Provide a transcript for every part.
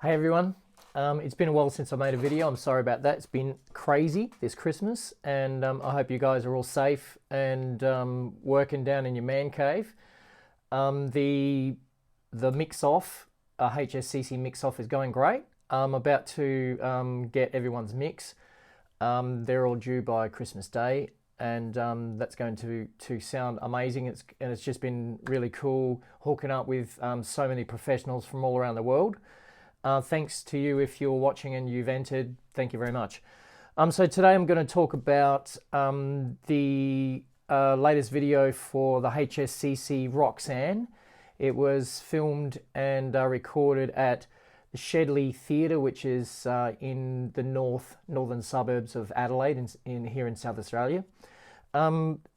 Hey everyone, it's been a while since I made a video. I'm sorry about that. It's been crazy this Christmas, and I hope you guys are all safe and working down in your man cave. The mix off, HSCC mix off is going great. I'm about to get everyone's mix. They're all due by Christmas Day, and that's going to sound amazing. It's just been really cool hooking up with so many professionals from all around the world. Thanks to you if you're watching and you've entered. Thank you very much. So today I'm going to talk about the latest video for the HSCC Roxanne. It was filmed and recorded at the Hindley Theatre, which is in the northern suburbs of Adelaide, here in South Australia.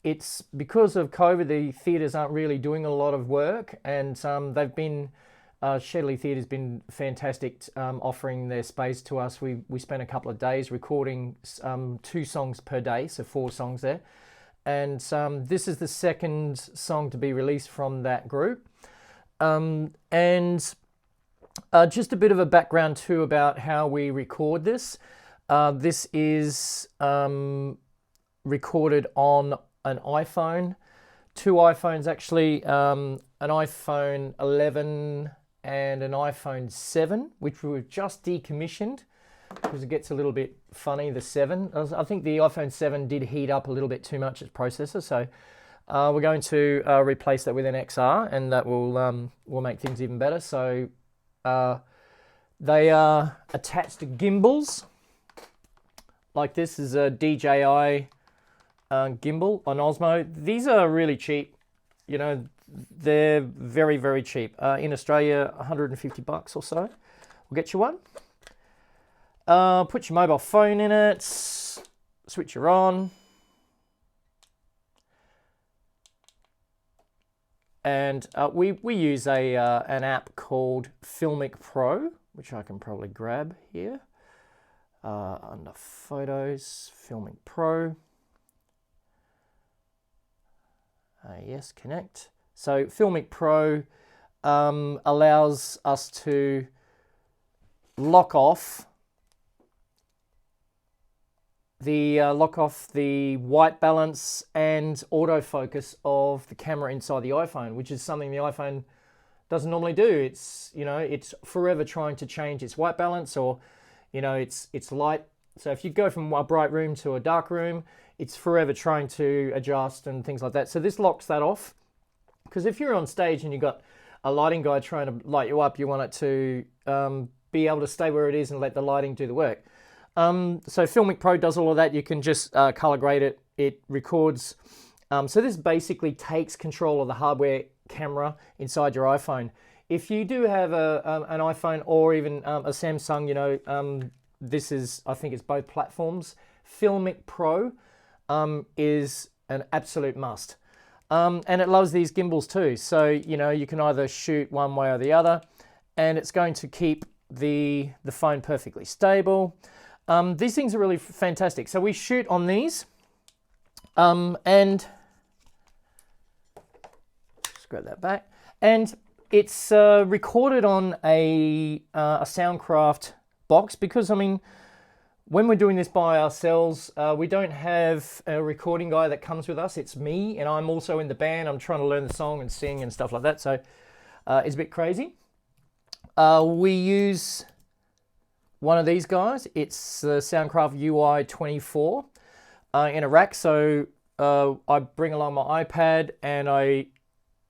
It's because of COVID, the theatres aren't really doing a lot of work, and they've been Hindley Theatre's been fantastic, offering their space to us. We spent a couple of days recording 2 songs per day, so 4 songs there. And this is the second song to be released from that group. Just a bit of a background too about how we record this. This is recorded on an iPhone, 2 iPhones actually, an iPhone 11 and an iPhone 7, which we were just decommissioned because it gets a little bit funny, the 7. I think the iPhone 7 did heat up a little bit too much, its processor, so we're going to replace that with an XR, and that will make things even better. So they are attached to gimbals, like this is a DJI gimbal on Osmo. These are really cheap, you know. They're very, very cheap. In Australia, 150 bucks or so. We'll get you one. Put your mobile phone in it. Switch her on. And we use an app called Filmic Pro, which I can probably grab here. Under Photos, Filmic Pro. Yes, connect. So Filmic Pro allows us to lock off the white balance and autofocus of the camera inside the iPhone, which is something the iPhone doesn't normally do. It's, you know, it's forever trying to change its white balance, or, you know, its light. So if you go from a bright room to a dark room, it's forever trying to adjust and things like that. So this locks that off. Because if you're on stage and you've got a lighting guy trying to light you up, you want it to be able to stay where it is and let the lighting do the work. So Filmic Pro does all of that. You can just color grade it. It records. So this basically takes control of the hardware camera inside your iPhone. If you do have an iPhone or even a Samsung, you know, this is, I think it's both platforms. Filmic Pro is an absolute must. And it loves these gimbals too. So, you know, you can either shoot one way or the other, and it's going to keep the phone perfectly stable. These things are really fantastic. So we shoot on these, and just grab that back. And it's recorded on a Soundcraft box, because, I mean, when we're doing this by ourselves, we don't have a recording guy that comes with us. It's me, and I'm also in the band. I'm trying to learn the song and sing and stuff like that, so it's a bit crazy. We use one of these guys. It's the Soundcraft UI24 in a rack. So I bring along my iPad, and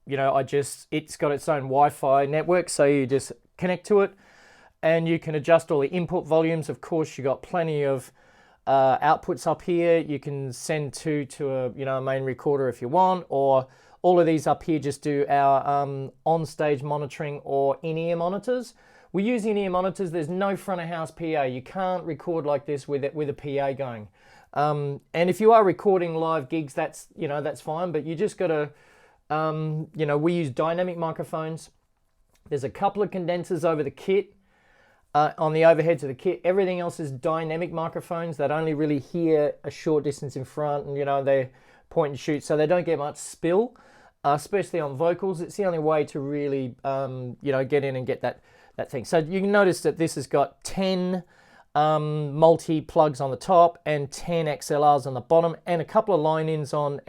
it's got its own Wi-Fi network, so you just connect to it. And you can adjust all the input volumes. Of course, you got plenty of outputs up here. You can send to a main recorder if you want, or all of these up here just do our on-stage monitoring or in-ear monitors. We use in-ear monitors. There's no front of house PA. You can't record like this with a PA going. And if you are recording live gigs, that's fine. But you just got to, we use dynamic microphones. There's a couple of condensers over the kit. On the overheads of the kit. Everything else is dynamic microphones that only really hear a short distance in front, and, you know, they point and shoot, so they don't get much spill. especially on vocals. It's the only way to really, you know, get in and get that thing. So you can notice that this has got 10 multi plugs on the top and 10 XLRs on the bottom, and a couple of line-ins on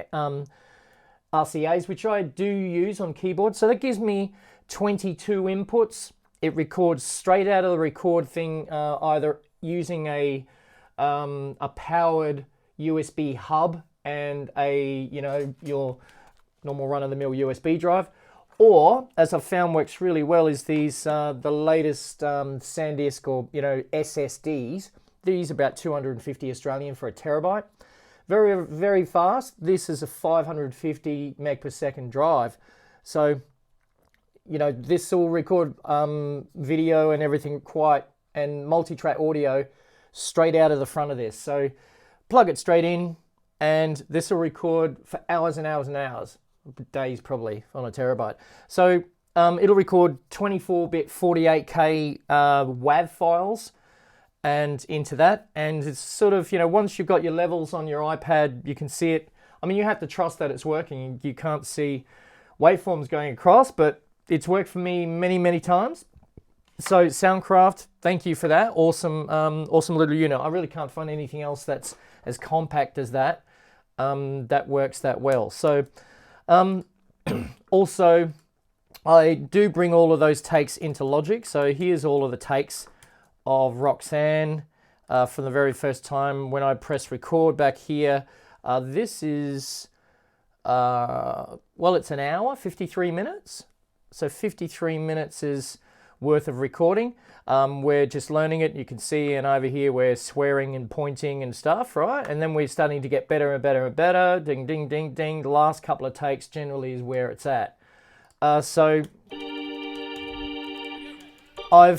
RCAs, which I do use on keyboard. So that gives me 22 inputs. It records straight out of the record thing, either using a powered USB hub and a, you know, your normal run-of-the-mill USB drive, or, as I've found works really well, is these the latest SanDisk, or, you know, SSDs. These are about 250 Australian for a terabyte. Very, very fast. This is a 550 meg per second drive. So, you know, this will record video and everything and multi-track audio straight out of the front of this. So plug it straight in, and this will record for hours and hours and hours, days probably, on a terabyte. So it'll record 24-bit 48K WAV files and into that. And it's sort of, you know, once you've got your levels on your iPad, you can see it. I mean, you have to trust that it's working. You can't see waveforms going across, but it's worked for me many, many times. So Soundcraft, thank you for that. Awesome, awesome little unit. I really can't find anything else that's as compact as that, that works that well. So also, I do bring all of those takes into Logic. So here's all of the takes of Roxanne from the very first time when I press record back here. This is, well, it's an hour, 53 minutes. So 53 minutes is worth of recording. We're just learning it. You can see, and over here we're swearing and pointing and stuff, right? And then we're starting to get better and better and better. Ding, ding, ding, ding. The last couple of takes generally is where it's at. So I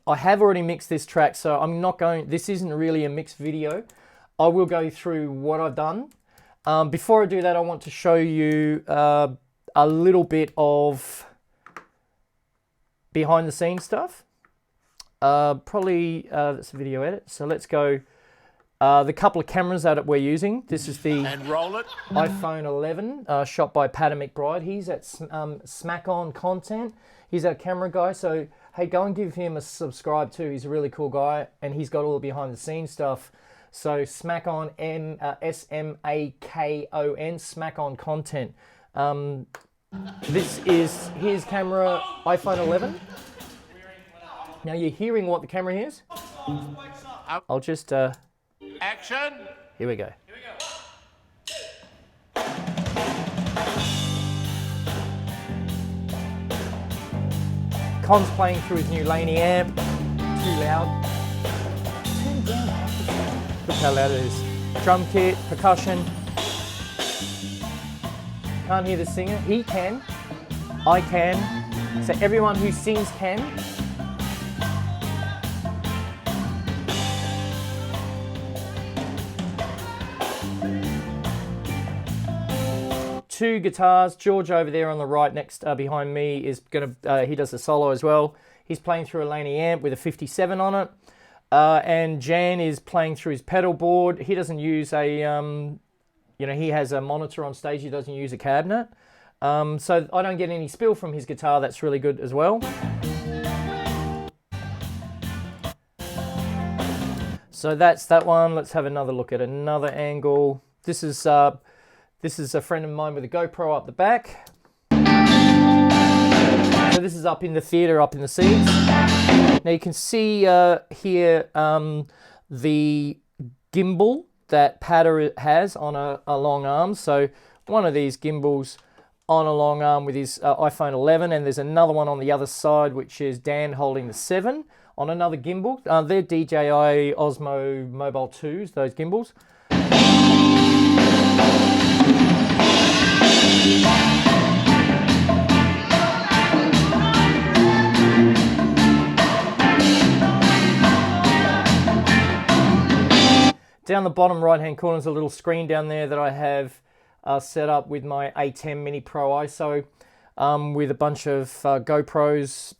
have already mixed this track, so I'm not going, this isn't really a mixed video. I will go through what I've done. Before I do that, I want to show you a little bit of behind the scenes stuff. Probably that's a video edit. So let's go. The couple of cameras that we're using. This is the iPhone 11 shot by Pat McBride. He's at Smakon Content. He's our camera guy. So hey, go and give him a subscribe too. He's a really cool guy, and he's got all the behind the scenes stuff. So Smakon, S-M-A-K-O-N, Smakon Content. This is his camera, iPhone 11. Now you're hearing what the camera hears. I'll just action. Here we go. Con's playing through his new Laney amp. Too loud. Turn down. Look how loud it is. Drum kit, percussion. Can't hear the singer. He can. I can. So everyone who sings can. Two guitars. George over there on the right, next behind me, is gonna. He does the solo as well. He's playing through a Laney amp with a 57 on it, and Jan is playing through his pedal board. He doesn't use a. You know, he has a monitor on stage. He doesn't use a cabinet, so I don't get any spill from his guitar. That's really good as well. So that's that one. Let's have another look at another angle. This is a friend of mine with a GoPro up the back. So this is up in the theatre, up in the seats. Now you can see here the gimbal that Patter has on a long arm. So one of these gimbals on a long arm with his iPhone 11, and there's another one on the other side, which is Dan holding the 7 on another gimbal. They're DJI Osmo Mobile 2s, those gimbals. Down the bottom right hand corner is a little screen down there that I have set up with my A10 Mini Pro ISO with a bunch of GoPros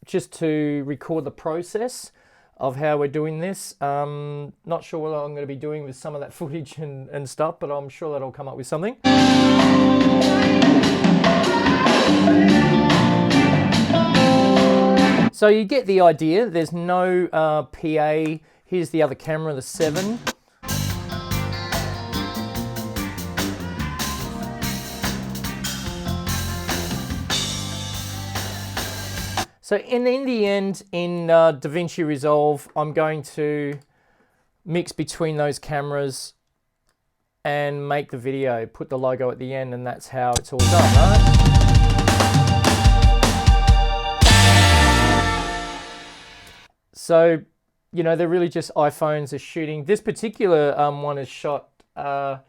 just to record the process of how we're doing this. Not sure what I'm going to be doing with some of that footage and stuff, but I'm sure that I'll come up with something. So you get the idea. There's no PA. Here's the other camera, the 7. So in the end, in DaVinci Resolve, I'm going to mix between those cameras and make the video, put the logo at the end, and that's how it's all done, right? So, you know, they're really just iPhones are shooting. This particular one is shot at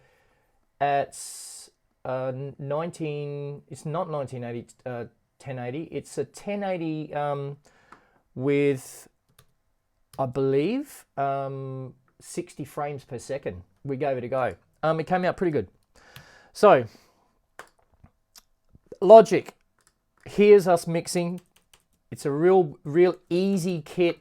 it's not 1980, 1080. It's a 1080 with, I believe, 60 frames per second. We gave it a go. It came out pretty good. So, Logic. Here's us mixing. It's a real easy kit.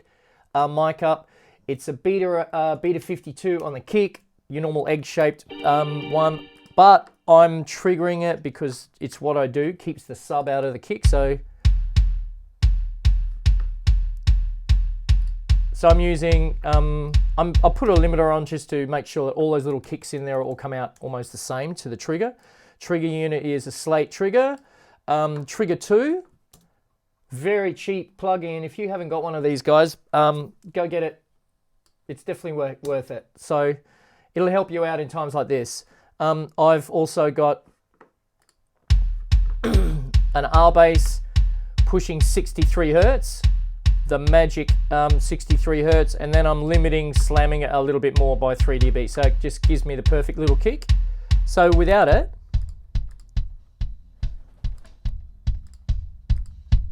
Mic up. It's a Beta 52 on the kick, your normal egg-shaped one, but I'm triggering it because it's what I do, keeps the sub out of the kick. So I'm using, I'll put a limiter on just to make sure that all those little kicks in there all come out almost the same to the trigger. Trigger unit is a Slate trigger, trigger 2. Very cheap plug-in. If you haven't got one of these guys, go get it. It's definitely worth it. So it'll help you out in times like this. I've also got an R-bass pushing 63 Hertz, the magic 63 Hertz, and then I'm slamming it a little bit more by 3 dB. So it just gives me the perfect little kick. So without it,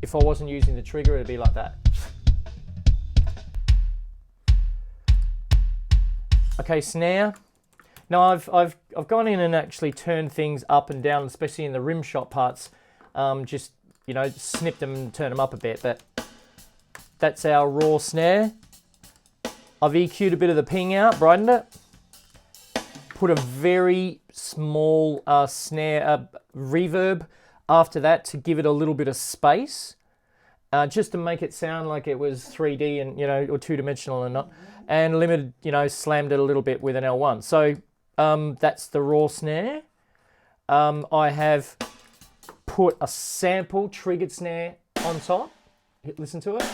if I wasn't using the trigger, it'd be like that. Okay, snare. Now I've gone in and actually turned things up and down, especially in the rim shot parts. Just, you know, snipped them and turned them up a bit. But that's our raw snare. I've EQ'd a bit of the ping out, brightened it. Put a very small snare reverb after that to give it a little bit of space, just to make it sound like it was 3D and, you know, or two-dimensional and not, and limited, you know, slammed it a little bit with an L1. So that's the raw snare. I have put a sample triggered snare on top. Listen to it.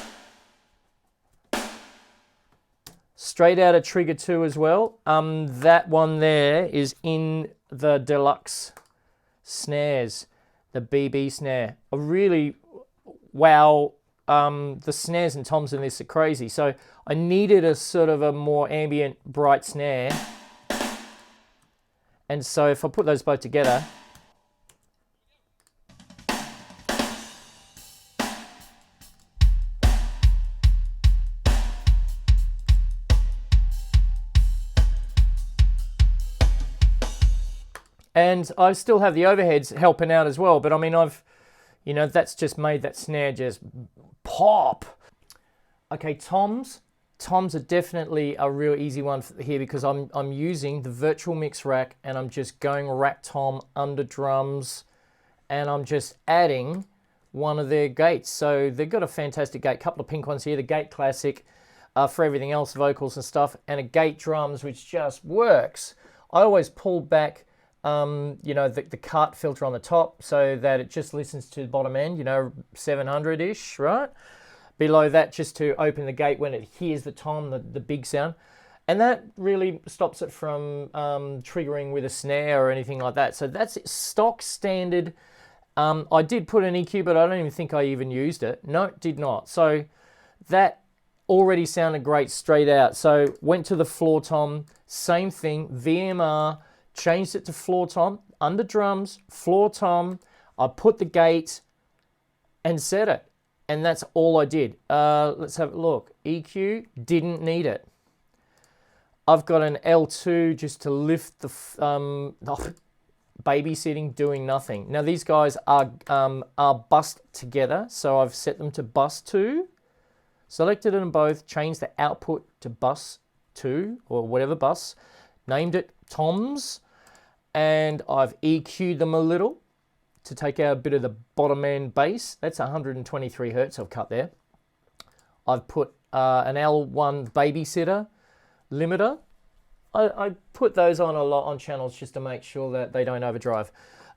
Straight out of Trigger 2 as well. That one there is in the deluxe snares. The BB snare. I really, wow, the snares and toms in this are crazy. So I needed a sort of a more ambient, bright snare. And so if I put those both together, and I still have the overheads helping out as well, but I mean, you know, that's just made that snare just pop. Okay, toms. Toms are definitely a real easy one here because I'm using the virtual mix rack and I'm just going rack tom under drums and I'm just adding one of their gates. So they've got a fantastic gate, couple of pink ones here, the Gate Classic for everything else, vocals and stuff, and a gate drums which just works. I always pull back you know, the cut filter on the top so that it just listens to the bottom end, you know, 700-ish, right? Below that, just to open the gate when it hears the tom, the big sound. And that really stops it from triggering with a snare or anything like that. So that's stock standard. I did put an EQ, but I don't even think I even used it. No, did not. So that already sounded great straight out. So went to the floor tom, same thing, VMR, changed it to floor tom, under drums, floor tom. I put the gate and set it. And that's all I did. Let's have a look. EQ, didn't need it. I've got an L2 just to lift the babysitting, doing nothing. Now these guys are bussed together, so I've set them to bus 2. Selected them both, changed the output to bus 2 or whatever bus, named it toms, and I've EQ'd them a little to take out a bit of the bottom end bass. That's 123 hertz I've cut there. I've put an L1 babysitter limiter. I put those on a lot on channels just to make sure that they don't overdrive.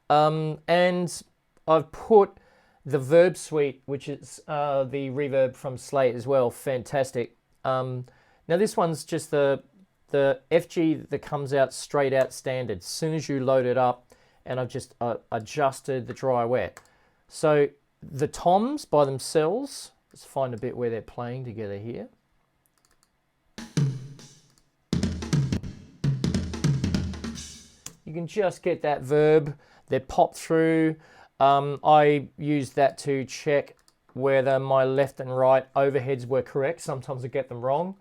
And I've put the Verb Suite, which is the reverb from Slate as well. Fantastic. Now this one's just the FG that comes out straight out standard. As soon as you load it up, and I've just adjusted the dry wet. So the toms by themselves, let's find a bit where they're playing together here. You can just get that verb. They're popped through. I use that to check whether my left and right overheads were correct. Sometimes I get them wrong.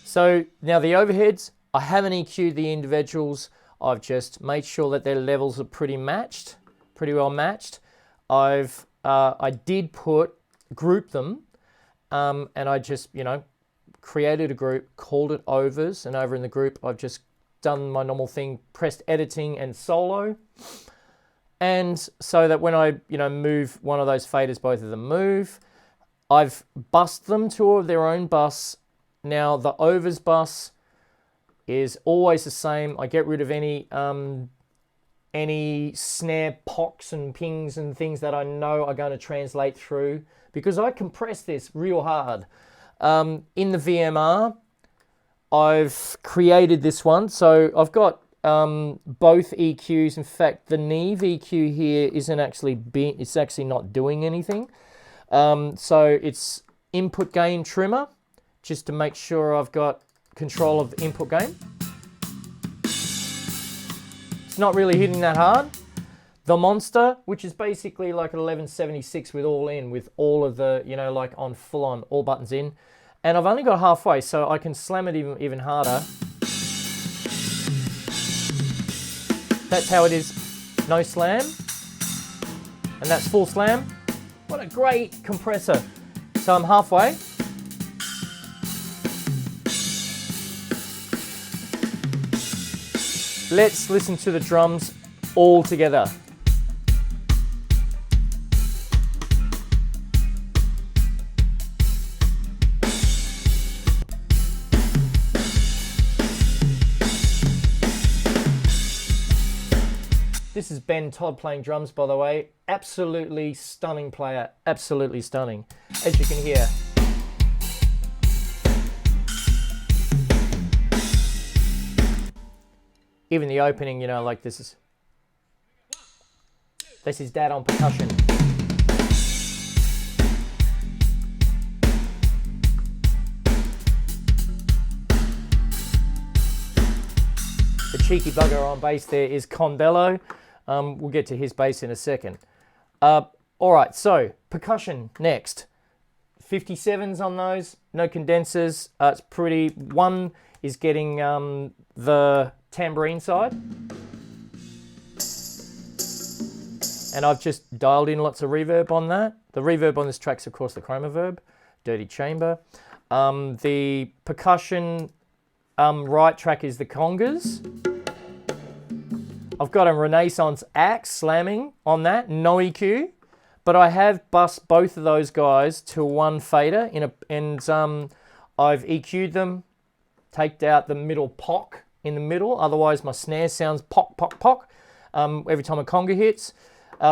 So now the overheads, I haven't EQ'd the individuals. I've just made sure that their levels are pretty well matched. I did group them, and I just, created a group, called it overs, and over in the group, I've just done my normal thing, pressed editing and solo. And so that when I, move one of those faders, both of them move. I've bussed them to their own bus. Now the overs bus is always the same. I get rid of any snare pocs and pings and things that I know are going to translate through, because I compress this real hard. In the VMR, I've created this one. So I've got both EQs. In fact, the Neve EQ here isn't actually it's actually not doing anything. So it's input gain trimmer, just to make sure I've got control of input gain. It's not really hitting that hard. The Monster, which is basically like an 1176 with all in, with all of the, like on full on, all buttons in. And I've only got halfway, so I can slam it even harder. That's how it is, no slam. And that's full slam. What a great compressor. So I'm halfway. Let's listen to the drums all together. This is Ben Todd playing drums, by the way. Absolutely stunning player, absolutely stunning, as you can hear. Even the opening, like this is Dad on percussion. The cheeky bugger on bass there is Condello. We'll get to his bass in a second. All right, so percussion next. 57s on those, no condensers. It's pretty. One is getting the tambourine side, and I've just dialed in lots of reverb on that. The reverb on this track's of course the chroma verb, dirty chamber. The percussion right track is the congas. I've got a Renaissance axe slamming on that, no EQ, but I have bussed both of those guys to one fader and I've EQ'd them, taked out the middle pock in the middle, otherwise my snare sounds pock, pock, pock every time a conga hits.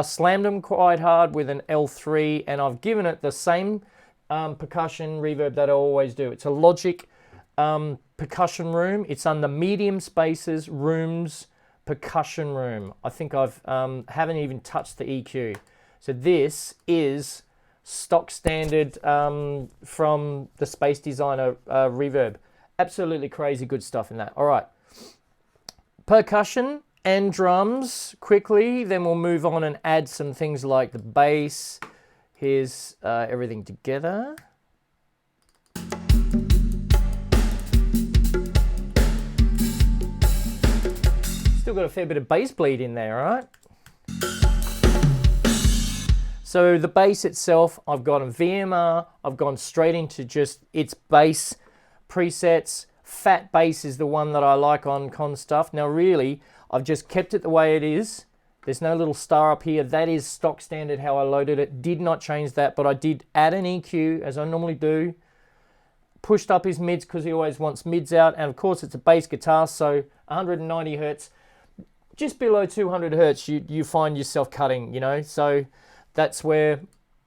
Slammed them quite hard with an L3, and I've given it the same percussion reverb that I always do. It's a Logic percussion room. It's under medium spaces, rooms, percussion room. I think I've haven't even touched the EQ. So this is stock standard from the Space Designer reverb. Absolutely crazy good stuff in that. All right. Percussion and drums quickly, then we'll move on and add some things like the bass. Here's everything together. Still got a fair bit of bass bleed in there, all right? So the bass itself, I've got a VMR, I've gone straight into just its bass presets. Fat bass is the one that I like on Con stuff. Now really, I've just kept it the way it is. There's no little star up here. That is stock standard how I loaded it. Did not change that, but I did add an EQ as I normally do. Pushed up his mids because he always wants mids out. And of course it's a bass guitar, so 190 Hertz. Just below 200 Hertz, you find yourself cutting, you know. So that's where,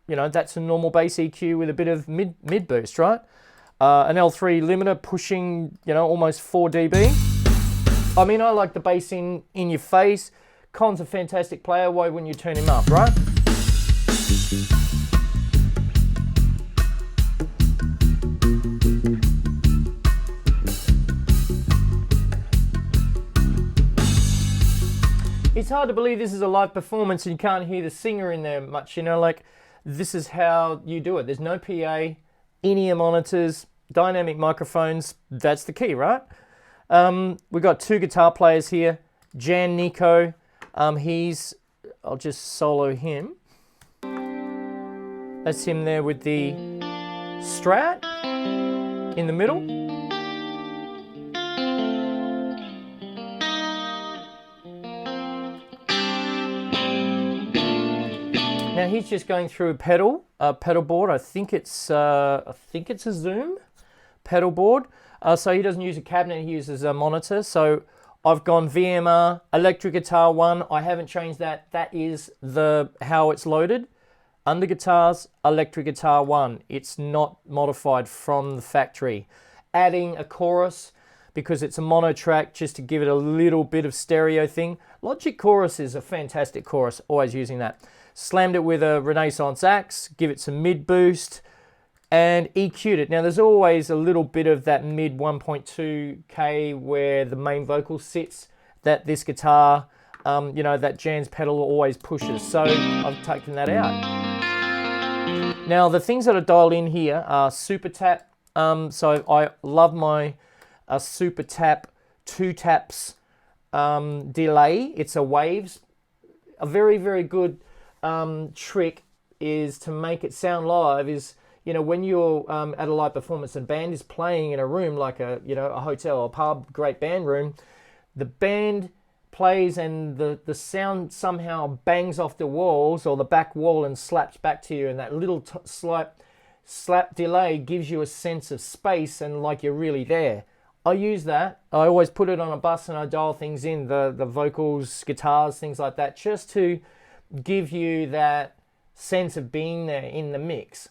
you know, that's a normal bass EQ with a bit of mid boost, right? An L3 limiter pushing, you know, almost 4 dB. I mean, I like the bass in your face. Con's a fantastic player. Why wouldn't you turn him up, right? It's hard to believe this is a live performance and you can't hear the singer in there much, you know, like this is how you do it. There's no PA, in-ear monitors, dynamic microphones. That's the key, right? We've got 2 guitar players here. Jan Nico, I'll just solo him. That's him there with the Strat in the middle. Now he's just going through a pedal board. I think it's a Zoom pedal board. So he doesn't use a cabinet, he uses a monitor. So I've gone VMR, electric guitar 1. I haven't changed that. That is how it's loaded. Under guitars, electric guitar 1. It's not modified from the factory. Adding a chorus because it's a mono track just to give it a little bit of stereo thing. Logic Chorus is a fantastic chorus, always using that. Slammed it with a Renaissance axe, give it some mid boost, and EQ'd it. Now there's always a little bit of that mid 1.2K where the main vocal sits that this guitar, you know, that Jan's pedal always pushes. So I've taken that out. Now the things that are dialed in here are Super Tap. So I love my Super Tap 2 taps delay. It's a waves. A very, very good trick is to make it sound live is, you know, when you're at a live performance and band is playing in a room like a, you know, a hotel or pub, great band room, the band plays and the sound somehow bangs off the walls or the back wall and slaps back to you, and that little slap delay gives you a sense of space and like you're really there. I use that. I always put it on a bus and I dial things in, the vocals, guitars, things like that, just to give you that sense of being there in the mix.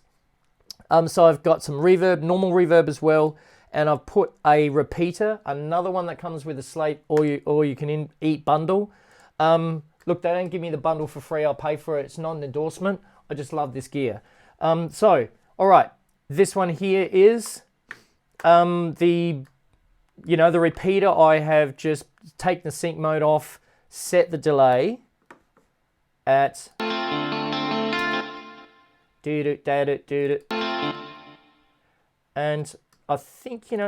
So I've got some reverb, normal reverb as well, and I've put a repeater, another one that comes with a slate or you can eat bundle. Look, they don't give me the bundle for free. I'll pay for it. It's not an endorsement. I just love this gear. So, all right, this one here is the repeater. I have just taken the sync mode off, set the delay at and I think, you know,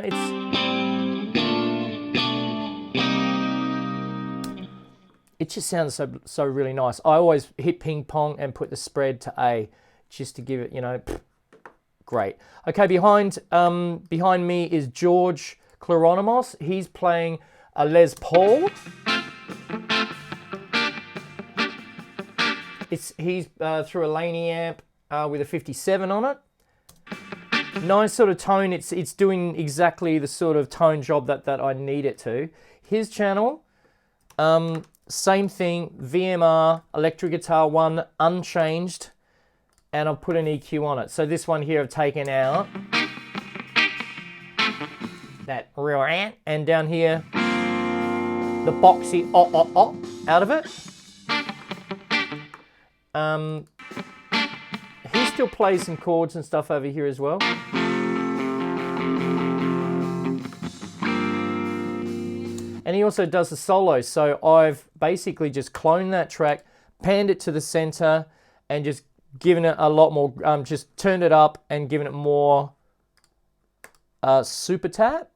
it just sounds so really nice. I always hit ping pong and put the spread to A just to give it, you know, great. Okay, behind me is George Kleronimos. He's playing a Les Paul. He's through a Laney amp with a 57 on it. Nice sort of tone. It's doing exactly the sort of tone job that I need it to. His channel, same thing, VMR, electric guitar 1, unchanged, and I've put an EQ on it. So this one here I've taken out that real ant, and down here the boxy out of it. He still plays some chords and stuff over here as well. And he also does the solos. So I've basically just cloned that track, panned it to the center, and just given it a lot more, just turned it up and given it more super tap.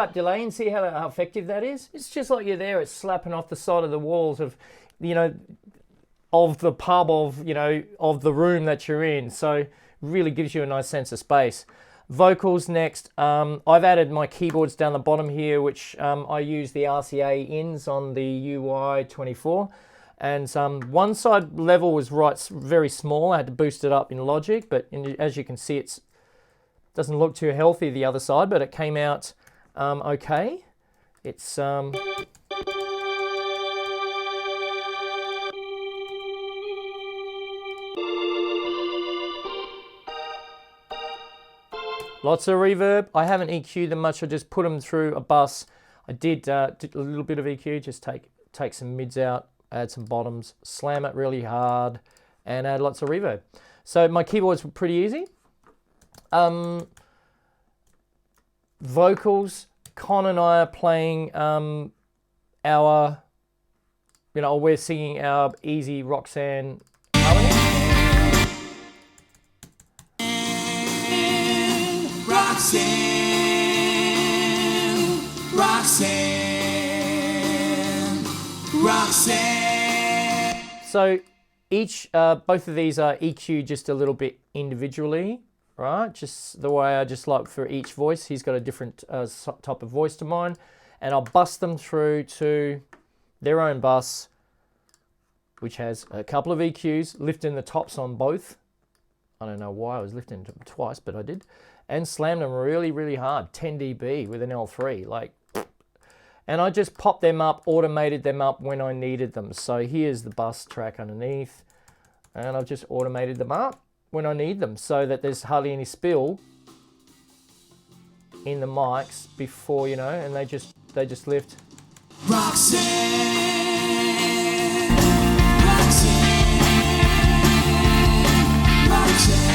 pipe delay and see how effective that is? It's just like you're there, it's slapping off the side of the walls of, you know, of the pub, of, you know, of the room that you're in. So really gives you a nice sense of space. Vocals next. I've added my keyboards down the bottom here, which I use the RCA ins on the UI24. And one side level was very small. I had to boost it up in Logic, but as you can see, it doesn't look too healthy, the other side, but it came out okay. It's lots of reverb. I haven't EQ'd them much. I just put them through a bus. I did a little bit of EQ, just take some mids out, add some bottoms, slam it really hard, and add lots of reverb. So my keyboards were pretty easy. Vocals, Con and I are playing our, you know, we're singing our easy Roxanne harmony. Roxanne, Roxanne, Roxanne. So both of these are EQ just a little bit individually, right? Just the way I just like for each voice. He's got a different type of voice to mine, and I'll bust them through to their own bus, which has a couple of EQs, lifting the tops on both. I don't know why I was lifting them twice, but I did. And slammed them really, really hard, 10 dB with an L3, like. And I just popped them up, automated them up when I needed them. So here's the bus track underneath, and I've just automated them up when I need them, so that there's hardly any spill in the mics before, you know, and they just lift. Roxanne, Roxanne, Roxanne.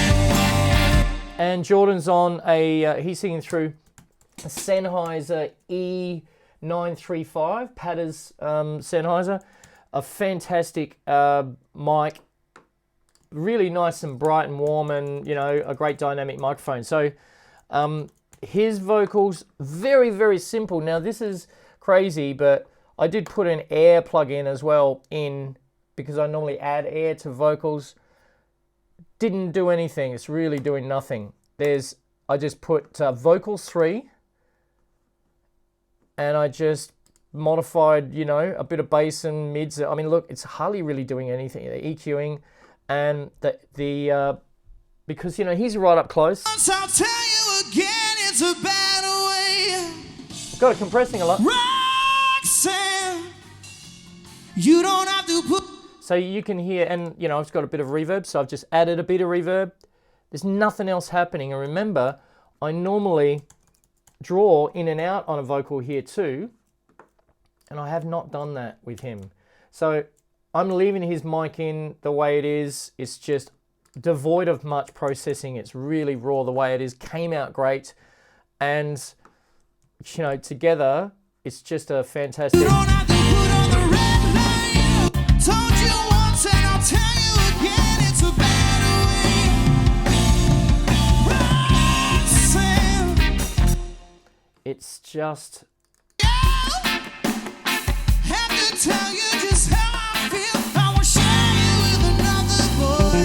And Jordan's on he's singing through a Sennheiser E935, Patter's Sennheiser, a fantastic mic, really nice and bright and warm, and, you know, a great dynamic microphone. So his vocals, very, very simple. Now this is crazy, but I did put an air plug-in as well in, because I normally add air to vocals. Didn't do anything. It's really doing nothing. I just put vocals 3, and I just modified, you know, a bit of bass and mids. I mean, look, it's hardly really doing anything. The EQing and because, you know, he's right up close. I'll tell you again, it's a bad way. Got it compressing a lot. Roxanne, you don't have to put. So you can hear, and, you know, I've got a bit of reverb, so I've just added a bit of reverb. There's nothing else happening. And remember, I normally draw in and out on a vocal here too, and I have not done that with him. So I'm leaving his mic in the way it is. It's just devoid of much processing. It's really raw the way it is. Came out great, and, you know, together it's just a fantastic. You don't have to put on the red light. Told you once and I'll tell you again, it's a bad way. Roxanne. It's just. Have to tell you just how I feel. I will share you with another boy.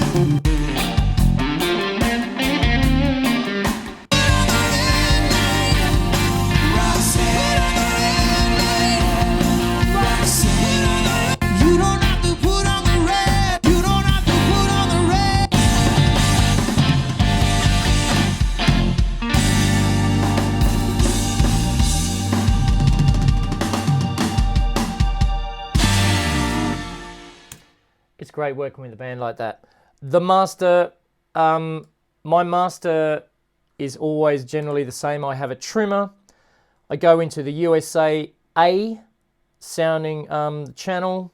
You don't have to put on the red. You don't have to put on the red. It's great working with a band like that. The master, my master is always generally the same. I have a trimmer. I go into the USA A sounding channel.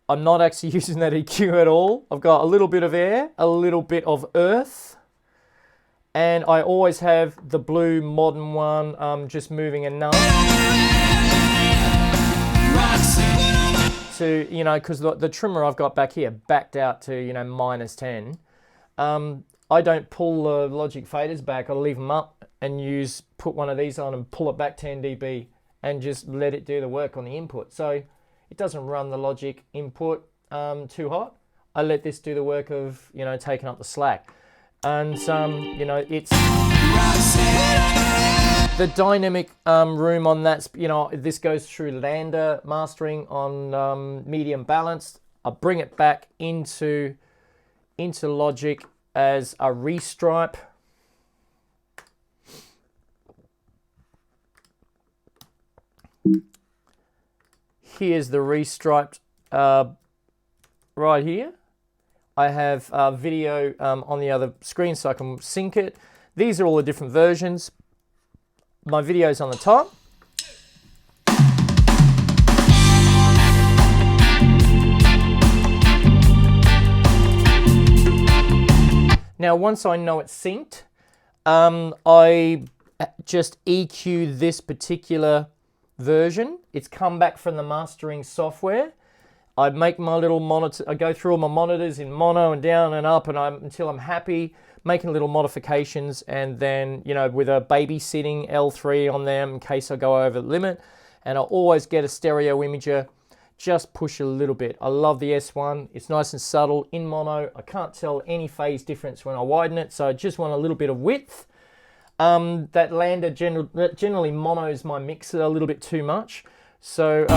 I'm not actually using that EQ at all. I've got a little bit of air, a little bit of earth, and I always have the blue modern one just moving enough to, you know, because the trimmer I've got back here backed out to, you know, -10. I don't pull the Logic faders back. I leave them up, and put one of these on and pull it back 10 dB and just let it do the work on the input. So it doesn't run the Logic input too hot. I let this do the work of, you know, taking up the slack. And, you know, it's the dynamic room on that, you know, this goes through Lander mastering on medium balanced. I bring it back into Logic as a restripe. Here's the restriped right here. I have video on the other screen so I can sync it. These are all the different versions. My video's on the top. Now, once I know it's synced, I just EQ this particular version. It's come back from the mastering software. I make my little monitor, I go through all my monitors in mono and down and up and until I'm happy, making little modifications, and then, you know, with a babysitting L3 on them in case I go over the limit. And I always get a stereo imager, just push a little bit. I love the S1, it's nice and subtle in mono. I can't tell any phase difference when I widen it, so I just want a little bit of width. That Lander generally monos my mixer a little bit too much. So,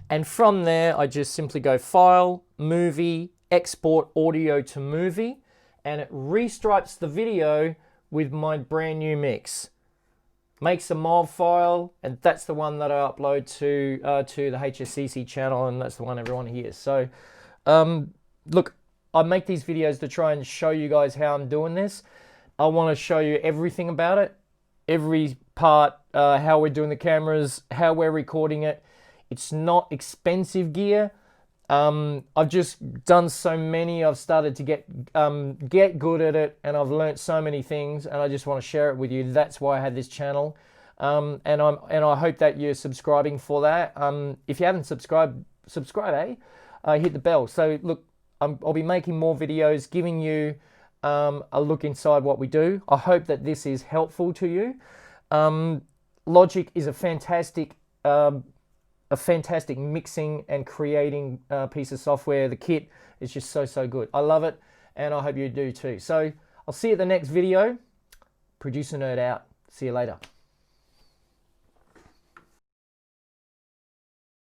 and from there, I just simply go File, Movie, Export Audio to Movie, and it restripes the video with my brand new mix. Makes a MOV file, and that's the one that I upload to the HSCC channel, and that's the one everyone hears. So, look, I make these videos to try and show you guys how I'm doing this. I want to show you everything about it, every part, how we're doing the cameras, how we're recording it. It's not expensive gear. I've just done so many. I've started to get good at it, and I've learnt so many things, and I just want to share it with you. That's why I had this channel, and I hope that you're subscribing for that. If you haven't subscribed, subscribe, hit the bell. So look, I'll be making more videos, giving you a look inside what we do. I hope that this is helpful to you. Logic is a fantastic mixing and creating piece of software. The kit is just so good. I love it, and I hope you do too. So I'll see you at the next video. Producer Nerd out. See you later.